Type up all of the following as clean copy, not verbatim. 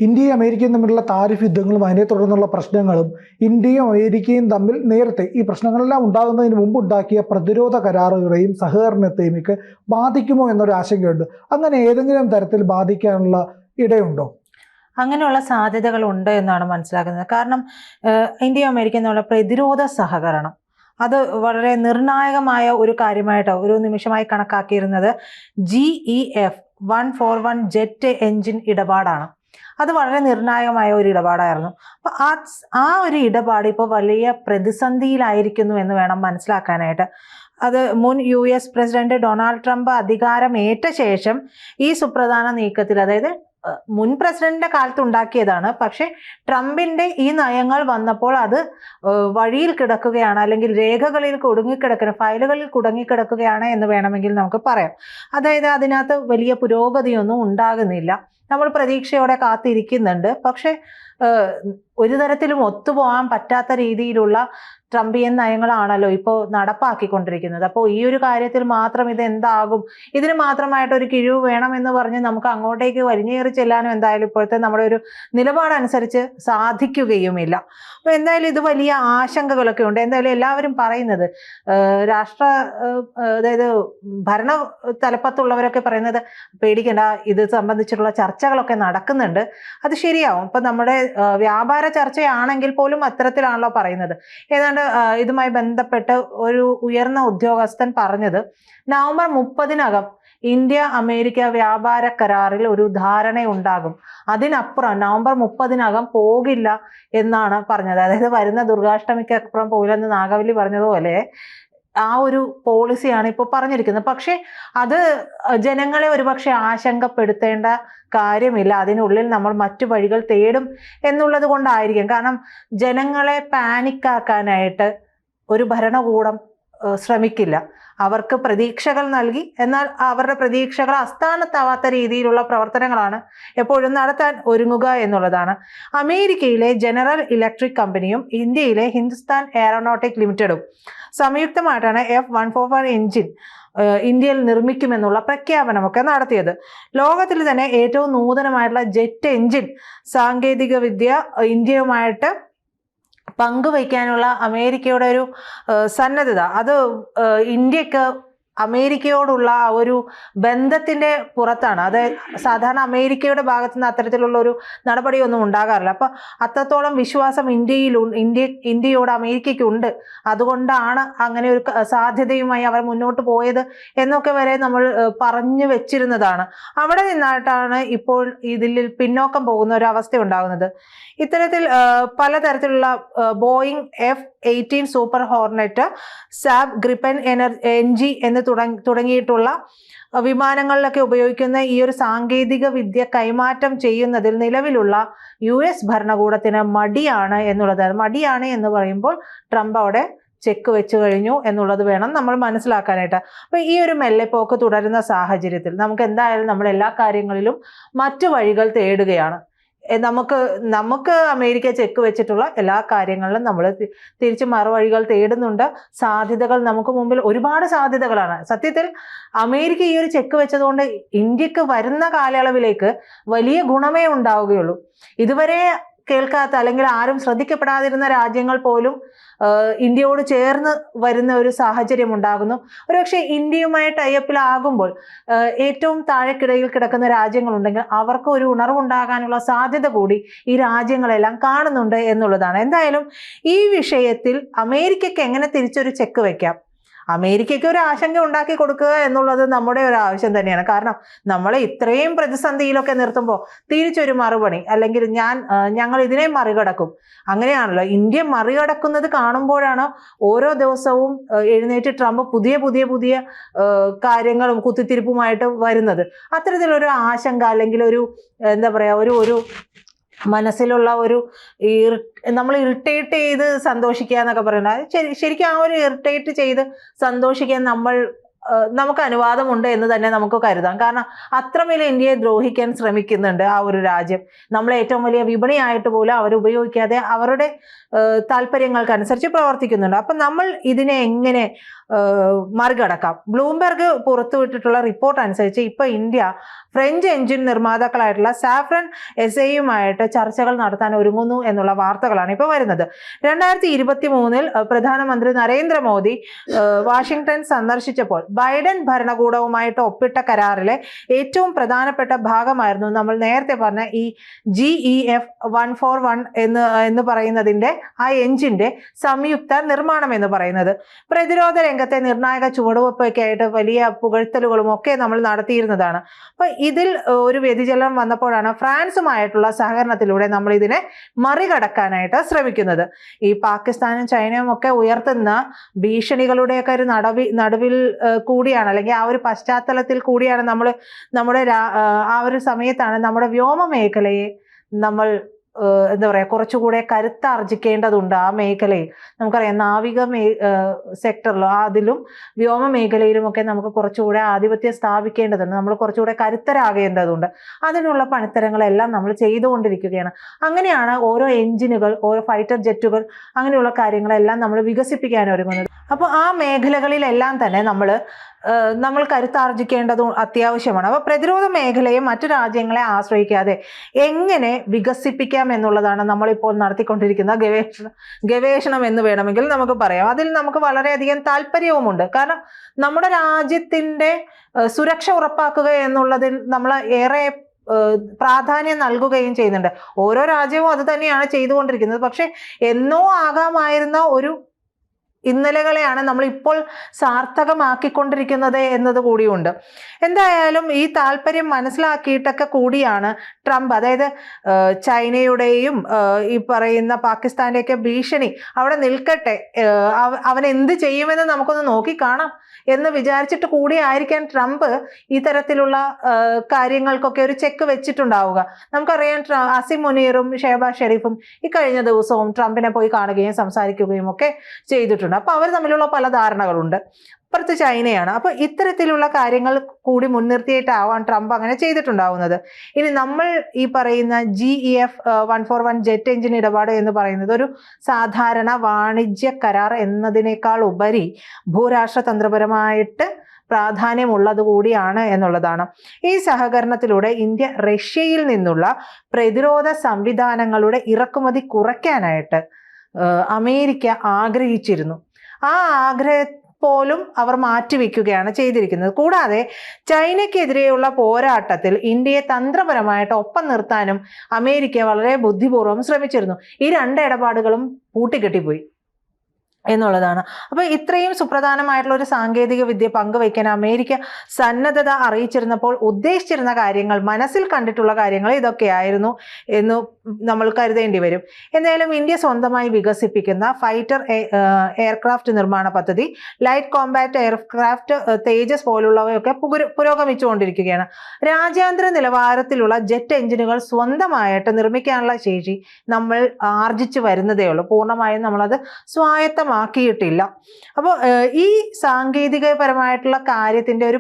ഇന്ത്യയും അമേരിക്കയും തമ്മിലുള്ള താരിഫ് യുദ്ധങ്ങളും അതിനെ തുടർന്നുള്ള പ്രശ്നങ്ങളും ഇന്ത്യയും അമേരിക്കയും തമ്മിൽ നേരത്തെ ഈ പ്രശ്നങ്ങളെല്ലാം ഉണ്ടാകുന്നതിന് മുമ്പ് ഉണ്ടാക്കിയ പ്രതിരോധ കരാറുകളെയും സഹകരണത്തെയും ഒക്കെ ബാധിക്കുമോ എന്നൊരു ആശങ്കയുണ്ട്. അങ്ങനെ ഏതെങ്കിലും തരത്തിൽ ബാധിക്കാനുള്ള ഇടയുണ്ടോ? അങ്ങനെയുള്ള സാധ്യതകൾ ഉണ്ട് എന്നാണ് മനസ്സിലാക്കുന്നത്. കാരണം ഇന്ത്യയും അമേരിക്കയും തമ്മിലുള്ള പ്രതിരോധ സഹകരണം അത് വളരെ നിർണായകമായ ഒരു കാര്യമായിട്ട് ഒരു നിമിഷമായി കണക്കാക്കിയിരുന്നത് GEF 141 ജെറ്റ് എഞ്ചിൻ ഇടപാടാണ്. അത് വളരെ നിർണായകമായ ഒരു ഇടപാടായിരുന്നു. അപ്പൊ ആ ഒരു ഇടപാട് ഇപ്പോൾ വലിയ പ്രതിസന്ധിയിലായിരിക്കുന്നു എന്ന് വേണം മനസ്സിലാക്കാനായിട്ട്. അത് മുൻ US പ്രസിഡന്റ് ഡൊണാൾഡ് ട്രംപ് അധികാരമേറ്റ ശേഷം ഈ സുപ്രധാന നീക്കത്തിൽ, അതായത് മുൻ പ്രസിഡന്റിന്റെ കാലത്ത് ഉണ്ടാക്കിയതാണ്, പക്ഷെ ട്രംപിന്റെ ഈ നയങ്ങൾ വന്നപ്പോൾ അത് വഴിയിൽ കിടക്കുകയാണ്, അല്ലെങ്കിൽ രേഖകളിൽ കുടുങ്ങിക്കിടക്കുന്ന ഫയലുകളിൽ കുടുങ്ങിക്കിടക്കുകയാണ് എന്ന് വേണമെങ്കിൽ നമുക്ക് പറയാം. അതായത് അതിനകത്ത് വലിയ പുരോഗതിയൊന്നും ഉണ്ടാകുന്നില്ല. നമ്മൾ പ്രതീക്ഷയോടെ കാത്തിരിക്കുന്നുണ്ട്, പക്ഷെ ഒരു തരത്തിലും ഒത്തുപോകാൻ പറ്റാത്ത രീതിയിലുള്ള ട്രംപിയൻ നയങ്ങളാണല്ലോ ഇപ്പോൾ നടപ്പാക്കിക്കൊണ്ടിരിക്കുന്നത്. അപ്പോൾ ഈ ഒരു കാര്യത്തിൽ മാത്രം ഇത് എന്താകും, ഇതിന് മാത്രമായിട്ടൊരു കിഴിവ് വേണമെന്ന് പറഞ്ഞ് നമുക്ക് അങ്ങോട്ടേക്ക് വലിഞ്ഞേറി ചെല്ലാനും എന്തായാലും ഇപ്പോഴത്തെ നമ്മുടെ ഒരു നിലപാടനുസരിച്ച് സാധിക്കുകയുമില്ല. അപ്പോൾ എന്തായാലും ഇത് വലിയ ആശങ്കകളൊക്കെ ഉണ്ട്. എന്തായാലും എല്ലാവരും പറയുന്നത് അതായത് ഭരണ തലപ്പത്തുള്ളവരൊക്കെ പറയുന്നത് പേടിക്കേണ്ട, ഇത് സംബന്ധിച്ചിട്ടുള്ള ചർച്ചകളൊക്കെ നടക്കുന്നുണ്ട്, അത് ശരിയാവും. ഇപ്പം നമ്മുടെ വ്യാപാര ചർച്ചയാണെങ്കിൽ പോലും അത്തരത്തിലാണല്ലോ പറയുന്നത്. ഏതാണ്ട് ഇതുമായി ബന്ധപ്പെട്ട് ഒരു ഉയർന്ന ഉദ്യോഗസ്ഥൻ പറഞ്ഞത് നവംബർ 30-നകം ഇന്ത്യ അമേരിക്ക വ്യാപാര കരാറിൽ ഒരു ധാരണയുണ്ടാകും, അതിനപ്പുറം നവംബർ 30-നകം പോകില്ല എന്നാണ് പറഞ്ഞത്. അതായത് വരുന്ന ദുർഗാഷ്ടമിക്കപ്പുറം പോകില്ലെന്ന് നാഗവല്ലി പറഞ്ഞതുപോലെ ആ ഒരു പോളിസിയാണ് ഇപ്പോൾ പറഞ്ഞിരിക്കുന്നത്. പക്ഷെ അത് ജനങ്ങളെ ഒരുപക്ഷെ ആശങ്കപ്പെടുത്തേണ്ട കാര്യമില്ല. അതിനുള്ളിൽ നമ്മൾ മറ്റു വഴികൾ തേടും എന്നുള്ളത് കൊണ്ടായിരിക്കും. കാരണം ജനങ്ങളെ പാനിക്കാക്കാനായിട്ട് ഒരു ഭരണകൂടം ശ്രമിക്കില്ല. അവർക്ക് പ്രതീക്ഷകൾ നൽകി, എന്നാൽ അവരുടെ പ്രതീക്ഷകൾ അസ്ഥാനത്താവാത്ത രീതിയിലുള്ള പ്രവർത്തനങ്ങളാണ് എപ്പോഴും നടത്താൻ ഒരുങ്ങുക എന്നുള്ളതാണ്. അമേരിക്കയിലെ ജനറൽ ഇലക്ട്രിക് കമ്പനിയും ഇന്ത്യയിലെ ഹിന്ദുസ്ഥാൻ എയറോനോട്ടിക് ലിമിറ്റഡും സംയുക്തമായിട്ടാണ് F-141 എഞ്ചിൻ ഇന്ത്യയിൽ നിർമ്മിക്കുമെന്നുള്ള പ്രഖ്യാപനമൊക്കെ നടത്തിയത്. ലോകത്തിൽ തന്നെ ഏറ്റവും നൂതനമായിട്ടുള്ള ജെറ്റ് എഞ്ചിൻ സാങ്കേതിക വിദ്യ ഇന്ത്യയുമായിട്ട് പങ്കുവയ്ക്കാനുള്ള അമേരിക്കയുടെ ഒരു സന്നദ്ധത, അത് ഇന്ത്യക്ക് അമേരിക്കയോടുള്ള ആ ഒരു ബന്ധത്തിന്റെ പുറത്താണ്. അത് സാധാരണ അമേരിക്കയുടെ ഭാഗത്തു നിന്ന് അത്തരത്തിലുള്ള ഒരു നടപടിയൊന്നും ഉണ്ടാകാറില്ല. അപ്പൊ അത്രത്തോളം വിശ്വാസം ഇന്ത്യയോട് അമേരിക്കയ്ക്കുണ്ട്. അതുകൊണ്ടാണ് അങ്ങനെ ഒരു സാധ്യതയുമായി അവർ മുന്നോട്ട് പോയത് എന്നൊക്കെ വരെ നമ്മൾ പറഞ്ഞു വെച്ചിരുന്നതാണ്. അവിടെ നിന്നായിട്ടാണ് ഇപ്പോൾ ഇതിൽ പിന്നോക്കം പോകുന്ന ഒരു അവസ്ഥ ഉണ്ടാകുന്നത്. ഇത്തരത്തിൽ പലതരത്തിലുള്ള ബോയിങ് F-18 സൂപ്പർ ഹോർനെറ്റ്, സാബ് ഗ്രിപ്പൻ NG എന്ന് തുടങ്ങിയിട്ടുള്ള വിമാനങ്ങളിലൊക്കെ ഉപയോഗിക്കുന്ന ഈ ഒരു സാങ്കേതിക വിദ്യ കൈമാറ്റം ചെയ്യുന്നതിൽ നിലവിലുള്ള US ഭരണകൂടത്തിന് മടിയാണ് എന്നുള്ളത്. മടിയാണ് എന്ന് പറയുമ്പോൾ ട്രംപ് അവിടെ ചെക്ക് വെച്ച് കഴിഞ്ഞു എന്നുള്ളത് വേണം നമ്മൾ മനസ്സിലാക്കാനായിട്ട്. അപ്പൊ ഈ ഒരു മെല്ലെപ്പോക്ക് തുടരുന്ന സാഹചര്യത്തിൽ നമുക്ക് എന്തായാലും നമ്മൾ എല്ലാ കാര്യങ്ങളിലും മറ്റു വഴികൾ തേടുകയാണ്. നമുക്ക് അമേരിക്ക ചെക്ക് വെച്ചിട്ടുള്ള എല്ലാ കാര്യങ്ങളിലും നമ്മൾ തിരിച്ച് മറുവഴികൾ തേടുന്നുണ്ട്. സാധ്യതകൾ നമുക്ക് മുമ്പിൽ ഒരുപാട് സാധ്യതകളാണ്. സത്യത്തിൽ അമേരിക്ക ഈ ഒരു ചെക്ക് വെച്ചതുകൊണ്ട് ഇന്ത്യക്ക് വരുന്ന കാലയളവിലേക്ക് വലിയ ഗുണമേ ഉണ്ടാവുകയുള്ളൂ. ഇതുവരെ കേൾക്കാത്ത അല്ലെങ്കിൽ ആരും ശ്രദ്ധിക്കപ്പെടാതിരുന്ന രാജ്യങ്ങൾ പോലും ഇന്ത്യയോട് ചേർന്ന് വരുന്ന ഒരു സാഹചര്യം ഉണ്ടാകുന്നു. ഒരുപക്ഷെ ഇന്ത്യയുമായി ടൈപ്പിലാകുമ്പോൾ ഏറ്റവും താഴെക്കിടയിൽ കിടക്കുന്ന രാജ്യങ്ങളുണ്ടെങ്കിൽ അവർക്ക് ഒരു ഉണർവുണ്ടാകാനുള്ള സാധ്യത കൂടി ഈ രാജ്യങ്ങളെല്ലാം കാണുന്നുണ്ട് എന്നുള്ളതാണ്. എന്തായാലും ഈ വിഷയത്തിൽ അമേരിക്കയ്ക്ക് എങ്ങനെ തിരിച്ചൊരു ചെക്ക് വെക്കാം, അമേരിക്കയ്ക്ക് ഒരു ആശങ്ക ഉണ്ടാക്കി കൊടുക്കുക എന്നുള്ളത് നമ്മുടെ ഒരു ആവശ്യം തന്നെയാണ്. കാരണം നമ്മളെ ഇത്രയും പ്രതിസന്ധിയിലൊക്കെ നിർത്തുമ്പോൾ തിരിച്ചൊരു മറുപടി, അല്ലെങ്കിൽ ഞങ്ങൾ ഇതിനെ മറികടക്കും, അങ്ങനെയാണല്ലോ ഇന്ത്യ മറികടക്കുന്നത് കാണുമ്പോഴാണ് ഓരോ ദിവസവും എഴുന്നേറ്റ് ട്രംപ് പുതിയ കാര്യങ്ങളും കുത്തിത്തിരിപ്പുമായിട്ട് വരുന്നത്. അത്തരത്തിലൊരു ആശങ്ക അല്ലെങ്കിൽ ഒരു എന്താ പറയാ ഒരു മനസ്സിലുള്ള ഒരു നമ്മൾ ഇറിറ്റേറ്റ് ചെയ്ത് സന്തോഷിക്കുക എന്നൊക്കെ പറയുന്നത് ശരിക്കും ആ ഒരു ഇറിറ്റേറ്റ് ചെയ്ത് സന്തോഷിക്കാൻ നമുക്ക് അനുവാദമുണ്ട് എന്ന് തന്നെ നമുക്ക് കരുതാം. കാരണം അത്രമേൽ ഇന്ത്യയെ ദ്രോഹിക്കാൻ ശ്രമിക്കുന്നുണ്ട് ആ ഒരു രാജ്യം. നമ്മളെ ഏറ്റവും വലിയ വിപണിയായിട്ട് പോലും അവർ ഉപയോഗിക്കാതെ അവരുടെ താല്പര്യങ്ങൾക്കനുസരിച്ച് പ്രവർത്തിക്കുന്നുണ്ട്. അപ്പം നമ്മൾ ഇതിനെ എങ്ങനെ മറികടക്കാം? ബ്ലൂംബെർഗ് പുറത്തുവിട്ടിട്ടുള്ള റിപ്പോർട്ട് അനുസരിച്ച് ഇപ്പൊ ഇന്ത്യ ഫ്രഞ്ച് എഞ്ചിൻ നിർമ്മാതാക്കളായിട്ടുള്ള സാഫ്രൻ എസ്എയുമായിട്ട് ചർച്ചകൾ നടത്താൻ ഒരുങ്ങുന്നു എന്നുള്ള വാർത്തകളാണ് ഇപ്പോൾ വരുന്നത്. 2023 പ്രധാനമന്ത്രി നരേന്ദ്രമോദി വാഷിംഗ്ടൺ സന്ദർശിച്ചപ്പോൾ ബൈഡൻ ഭരണകൂടവുമായിട്ട് ഒപ്പിട്ട കരാറിലെ ഏറ്റവും പ്രധാനപ്പെട്ട ഭാഗമായിരുന്നു നമ്മൾ നേരത്തെ പറഞ്ഞ ഈ GEF 141 എന്ന് പറയുന്നതിന്റെ ആ എഞ്ചിന്റെ സംയുക്ത നിർമ്മാണം എന്ന് പറയുന്നത്. പ്രതിരോധ രംഗത്തെ നിർണായക ചുവടുവെപ്പൊക്കെ ആയിട്ട് വലിയ പുകഴ്ത്തലുകളും ഒക്കെ നമ്മൾ നടത്തിയിരുന്നതാണ്. അപ്പൊ ഇതിൽ ഒരു വ്യതിചലനം വന്നപ്പോഴാണ് ഫ്രാൻസുമായിട്ടുള്ള സഹകരണത്തിലൂടെ നമ്മൾ ഇതിനെ മറികടക്കാനായിട്ട് ശ്രമിക്കുന്നത്. ഈ പാകിസ്ഥാനും ചൈനയും ഒക്കെ ഉയർത്തുന്ന ഭീഷണികളുടെയൊക്കെ ഒരു നടുവിൽ കൂടിയാണ്, അല്ലെങ്കിൽ ആ ഒരു പശ്ചാത്തലത്തിൽ കൂടിയാണ് നമ്മുടെ ആ ഒരു സമയത്താണ് നമ്മുടെ വ്യോമ മേഖലയെ നമ്മൾ എന്താ പറയുക കുറച്ചുകൂടെ കരുത്താർജിക്കേണ്ടതുണ്ട്. ആ മേഖലയിൽ നമുക്കറിയാം നാവിക സെക്ടറിലും അതിലും വ്യോമ മേഖലയിലുമൊക്കെ നമുക്ക് കുറച്ചുകൂടെ ആധിപത്യം സ്ഥാപിക്കേണ്ടതുണ്ട്. നമ്മൾ കുറച്ചുകൂടെ കരുത്തരാകേണ്ടതുണ്ട്. അതിനുള്ള പണിത്തരങ്ങളെല്ലാം നമ്മൾ ചെയ്തുകൊണ്ടിരിക്കുകയാണ്. അങ്ങനെയാണ് ഓരോ എഞ്ചിനുകൾ, ഓരോ ഫൈറ്റർ ജെറ്റുകൾ, അങ്ങനെയുള്ള കാര്യങ്ങളെല്ലാം നമ്മൾ വികസിപ്പിക്കാൻ ഒരുങ്ങുന്നത്. അപ്പോൾ ആ മേഖലകളിലെല്ലാം തന്നെ നമ്മൾ കരുത്താർജിക്കേണ്ടതും അത്യാവശ്യമാണ്. അപ്പോൾ പ്രതിരോധ മേഖലയെ മറ്റു രാജ്യങ്ങളെ ആശ്രയിക്കാതെ എങ്ങനെ വികസിപ്പിക്കാം എന്നുള്ളതാണ് നമ്മളിപ്പോൾ നടത്തിക്കൊണ്ടിരിക്കുന്ന ഗവേഷണം എന്ന് വേണമെങ്കിൽ നമുക്ക് പറയാം. അതിൽ നമുക്ക് വളരെയധികം താല്പര്യവുമുണ്ട്. കാരണം നമ്മുടെ രാജ്യത്തിൻ്റെ സുരക്ഷ ഉറപ്പാക്കുക എന്നുള്ളതിൽ നമ്മൾ ഏറെ പ്രാധാന്യം നൽകുകയും ചെയ്യുന്നുണ്ട്. ഓരോ രാജ്യവും അത് തന്നെയാണ് ചെയ്തുകൊണ്ടിരിക്കുന്നത്. പക്ഷെ എന്നോ ആകാമായിരുന്ന ഒരു ഇന്നലകളെയാണ് നമ്മൾ ഇപ്പോൾ സാർത്ഥകമാക്കിക്കൊണ്ടിരിക്കുന്നത് എന്നത് കൂടിയുണ്ട്. എന്തായാലും ഈ താല്പര്യം മനസ്സിലാക്കിയിട്ടൊക്കെ കൂടിയാണ് ട്രംപ്, അതായത് ചൈനയുടെയും ഈ പറയുന്ന പാകിസ്ഥാന്റെയൊക്കെ ഭീഷണി അവിടെ നിൽക്കട്ടെ, അവൻ എന്ത് ചെയ്യുമെന്ന് നമുക്കൊന്ന് നോക്കിക്കാണാം എന്ന് വിചാരിച്ചിട്ട് കൂടിയായിരിക്കാൻ ട്രംപ് ഈ തരത്തിലുള്ള കാര്യങ്ങൾക്കൊക്കെ ഒരു ചെക്ക് വെച്ചിട്ടുണ്ടാവുക. നമുക്കറിയാം അസിം മുനീറും ഷെഹബാസ് ഷെരീഫും ഈ കഴിഞ്ഞ ദിവസവും ട്രംപിനെ പോയി കാണുകയും സംസാരിക്കുകയും ഒക്കെ ചെയ്തിട്ടുണ്ട്. അപ്പൊ അവർ തമ്മിലുള്ള പല ധാരണകളുണ്ട്. അപ്പുറത്ത് ചൈനയാണ്. അപ്പൊ ഇത്തരത്തിലുള്ള കാര്യങ്ങൾ കൂടി മുൻനിർത്തിയിട്ടാവാൻ ട്രംപ് അങ്ങനെ ചെയ്തിട്ടുണ്ടാവുന്നത്. ഇനി നമ്മൾ ഈ പറയുന്ന GEF 141 ജെറ്റ് എഞ്ചിൻ ഇടപാട് എന്ന് പറയുന്നത് ഒരു സാധാരണ വാണിജ്യ കരാർ എന്നതിനേക്കാൾ ഉപരി ഭൂരാഷ്ട്രതന്ത്രപരമായിട്ട് പ്രാധാന്യമുള്ളത് കൂടിയാണ് എന്നുള്ളതാണ്. ഈ സഹകരണത്തിലൂടെ ഇന്ത്യ റഷ്യയിൽ നിന്നുള്ള പ്രതിരോധ സംവിധാനങ്ങളുടെ ഇറക്കുമതി കുറയ്ക്കാനായിട്ട് അമേരിക്ക ആഗ്രഹിച്ചിരുന്നു. ആ ആഗ്രഹം പോലും അവർ മാറ്റിവെക്കുകയാണ് ചെയ്തിരിക്കുന്നത്. കൂടാതെ ചൈനയ്ക്കെതിരെയുള്ള പോരാട്ടത്തിൽ ഇന്ത്യയെ തന്ത്രപരമായിട്ട് ഒപ്പം നിർത്താനും അമേരിക്ക വളരെ ബുദ്ധിപൂർവ്വം ശ്രമിച്ചിരുന്നു. ഈ രണ്ട് ഇടപാടുകളും പൂട്ടിക്കെട്ടിപ്പോയി എന്നുള്ളതാണ്. അപ്പോൾ ഇത്രയും സുപ്രധാനമായിട്ടുള്ള ഒരു സാങ്കേതിക വിദ്യ പങ്കുവയ്ക്കാൻ അമേരിക്ക സന്നദ്ധത അറിയിച്ചിരുന്നപ്പോൾ ഉദ്ദേശിച്ചിരുന്ന കാര്യങ്ങൾ, മനസ്സിൽ കണ്ടിട്ടുള്ള കാര്യങ്ങൾ ഇതൊക്കെയായിരുന്നു എന്ന് നമ്മൾ കരുതേണ്ടി വരും. എന്തായാലും ഇന്ത്യ സ്വന്തമായി വികസിപ്പിക്കുന്ന ഫൈറ്റർ എയർക്രാഫ്റ്റ് നിർമ്മാണ പദ്ധതി, ലൈറ്റ് കോമ്പാറ്റ് എയർക്രാഫ്റ്റ് തേജസ് പോലുള്ളവയൊക്കെ പുരോഗമിച്ചുകൊണ്ടിരിക്കുകയാണ്. രാജ്യാന്തര നിലവാരത്തിലുള്ള ജെറ്റ് എഞ്ചിനുകൾ സ്വന്തമായിട്ട് നിർമ്മിക്കാനുള്ള ശേഷി നമ്മൾ ആർജിച്ചു വരുന്നതേ ഉള്ളൂ. പൂർണ്ണമായും നമ്മളത് സ്വായത്തമാക്കിയിട്ടില്ല. അപ്പോൾ ഈ സാങ്കേതികപരമായിട്ടുള്ള കാര്യത്തിൻ്റെ ഒരു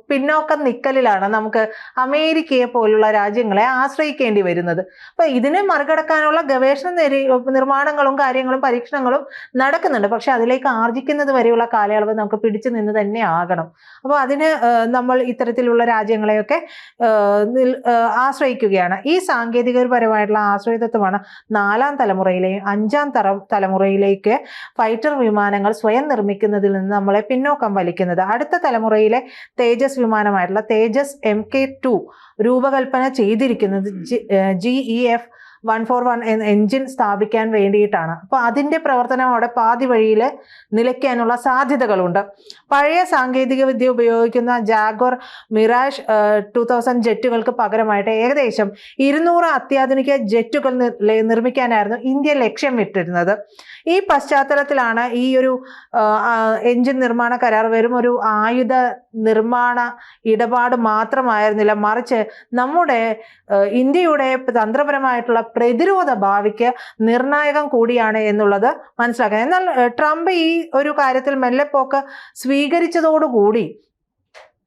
പിന്നോക്കം നിൽക്കലിലാണ് നമുക്ക് അമേരിക്കയെ പോലുള്ള രാജ്യങ്ങളെ ആശ്രയിക്കേണ്ടി വരുന്നത്. അപ്പോൾ ഇതിനെ മറികടക്കാനുള്ള ഗവേഷണ നിർമ്മാണങ്ങളും കാര്യങ്ങളും പരീക്ഷണങ്ങളും നടക്കുന്നുണ്ട്. പക്ഷെ അതിലേക്ക് ആർജിക്കുന്നത് വരെയുള്ള കാലയളവ് നമുക്ക് പിടിച്ചു നിന്ന് തന്നെ ആകണം. അപ്പോൾ അതിന് നമ്മൾ ഇത്തരത്തിലുള്ള രാജ്യങ്ങളെയൊക്കെ ആശ്രയിക്കുകയാണ്. ഈ സാങ്കേതികപരമായിട്ടുള്ള ആശ്രയത്വമാണ് 4ാം തലമുറയിലെയും 5ാം തലമുറയിലേക്ക് ഫൈറ്റർ വിമാനങ്ങൾ സ്വയം നിർമ്മിക്കുന്നതിൽ നിന്ന് നമ്മളെ പിന്നോക്കം വലിക്കുന്നത്. അടുത്ത തലമുറയിലെ തേജസ് വിമാനമായിട്ടുള്ള തേജസ് MK2 രൂപകൽപ്പന ചെയ്തിരിക്കുന്നത് GEF 141 എന്ന എഞ്ചിൻ സ്ഥാപിക്കാൻ വേണ്ടിയിട്ടാണ്. അപ്പോൾ അതിൻ്റെ പ്രവർത്തനം അവിടെ പാതി വഴിയിൽ നിലയ്ക്കാനുള്ള സാധ്യതകളുണ്ട്. പഴയ സാങ്കേതിക വിദ്യ ഉപയോഗിക്കുന്ന ജാഗ്വർ മിറാഷ് 2000 ജെറ്റുകൾക്ക് പകരമായിട്ട് ഏകദേശം 200 അത്യാധുനിക ജെറ്റുകൾ നിർമ്മിക്കാനായിരുന്നു ഇന്ത്യ ലക്ഷ്യമിട്ടിരുന്നത്. ഈ പശ്ചാത്തലത്തിലാണ് ഈ ഒരു എഞ്ചിൻ നിർമ്മാണ കരാർ വെറും ഒരു ആയുധ നിർമ്മാണ ഇടപാട് മാത്രമായിരുന്നില്ല, മറിച്ച് നമ്മുടെ ഇന്ത്യയുടെ തന്ത്രപരമായിട്ടുള്ള പ്രതിരോധ ഭാവിക്ക് നിർണായകം കൂടിയാണ് എന്നുള്ളത് മനസ്സിലാക്കുക. എന്നാൽ ട്രംപ് ഈ ഒരു കാര്യത്തിൽ മെല്ലെപ്പോക്ക് സ്വീകരിച്ചതോടുകൂടി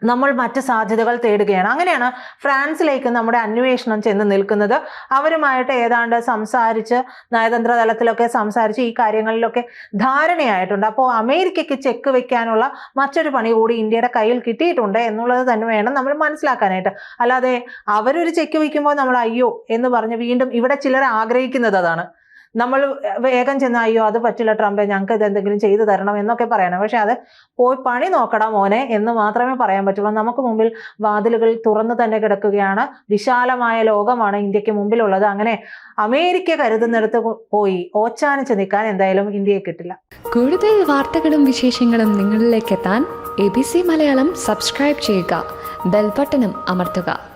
നമ്മൾ മറ്റ് സാധ്യതകൾ തേടുകയാണ്. അങ്ങനെയാണ് ഫ്രാൻസിലേക്ക് നമ്മുടെ അന്വേഷണം ചെന്ന് നിൽക്കുന്നത്. അവരുമായിട്ട് ഏതാണ്ട് സംസാരിച്ച് നയതന്ത്ര തലത്തിലൊക്കെ സംസാരിച്ച് ഈ കാര്യങ്ങളിലൊക്കെ ധാരണയായിട്ടുണ്ട്. അപ്പോൾ അമേരിക്കയ്ക്ക് ചെക്ക് വെക്കാനുള്ള മറ്റൊരു പണി കൂടി ഇന്ത്യയുടെ കയ്യിൽ കിട്ടിയിട്ടുണ്ട് എന്നുള്ളത് തന്നെ വേണം നമ്മൾ മനസ്സിലാക്കാനായിട്ട്. അല്ലാതെ അവരൊരു ചെക്ക് വെക്കുമ്പോൾ നമ്മൾ അയ്യോ എന്ന് പറഞ്ഞ് വീണ്ടും ഇവിടെ ചിലർ ആഗ്രഹിക്കുന്നത് അതാണ്. നമ്മൾ വേഗം ചെന്ന് അയ്യോ അത് പറ്റില്ല ട്രംപേ, ഞങ്ങൾക്ക് ഇത് എന്തെങ്കിലും ചെയ്തു തരണം എന്നൊക്കെ പറയണം. പക്ഷെ അത് പോയി പണി നോക്കടാ മോനെ എന്ന് മാത്രമേ പറയാൻ പറ്റുള്ളൂ. നമുക്ക് മുമ്പിൽ വാതിലുകൾ തുറന്നു തന്നെ കിടക്കുകയാണ്. വിശാലമായ ലോകമാണ് ഇന്ത്യക്ക് മുമ്പിലുള്ളത്. അങ്ങനെ അമേരിക്ക കരുതുന്നിടത്ത് പോയി ഓച്ചാനിച്ച് നിൽക്കാൻ എന്തായാലും ഇന്ത്യയെ കിട്ടില്ല. കൂടുതൽ വാർത്തകളും വിശേഷങ്ങളും നിങ്ങളിലേക്ക് എത്താൻ ABC മലയാളം സബ്സ്ക്രൈബ് ചെയ്യുക, ബെൽബട്ടനും അമർത്തുക.